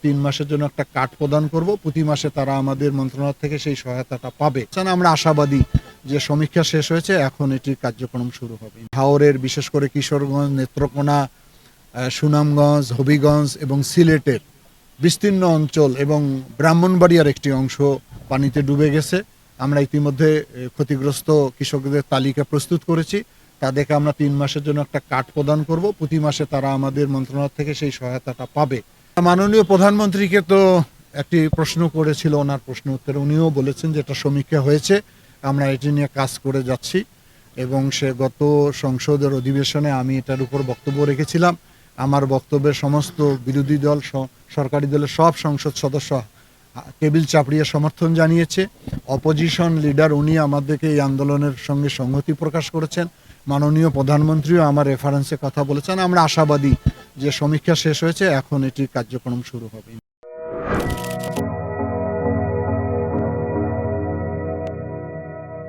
3 মাসের জন্য একটা কার্ড প্রদান করব, প্রতি মাসে তারা আমাদের মন্ত্রণালয় থেকে সেই সহায়তাটা পাবে। আমরা আশাবাদী যে সমীক্ষা শেষ হয়েছে, এখন এটির কার্যক্রম শুরু হবে। হাওরের বিশেষ করে কিশোরগঞ্জ, নেত্রকোনা, সুনামগঞ্জ, হবিগঞ্জ এবং সিলেটের বিস্তীর্ণ অঞ্চল এবং ব্রাহ্মণবাড়িয়ার একটি অংশ পানিতে ডুবে গেছে। আমরা ইতিমধ্যে ক্ষতিগ্রস্ত কৃষকদের তালিকা প্রস্তুত করেছি। তাদেরকে আমরা 3 মাসের জন্য একটা কার্ড প্রদান করব, প্রতি মাসে তারা আমাদের মন্ত্রণালয় থেকে সেই সহায়তাটা পাবে। মাননীয় প্রধানমন্ত্রীকে তো একটি প্রশ্ন করেছিল, ওনার প্রশ্ন উত্তরে উনিও বলেছেন যে এটা সমীক্ষা হয়েছে, আমরা এটি নিয়ে কাজ করে যাচ্ছি। এবং সে গত সংসদের অধিবেশনে আমি এটার উপর বক্তব্য রেখেছিলাম। আমার বক্তব্যের সমস্ত বিরোধী দল, সরকারি দলের সব সংসদ সদস্য টেবিল চাপড়িয়ে সমর্থন জানিয়েছে। অপোজিশন লিডার উনি আমাদেরকে এই আন্দোলনের সঙ্গে সংহতি প্রকাশ করেছেন। মাননীয় প্রধানমন্ত্রীও আমার রেফারেন্সে কথা বলেছেন। আমরা আশাবাদী যে সমীক্ষা শেষ হয়েছে, এখন এটির কার্যক্রম শুরু হবে।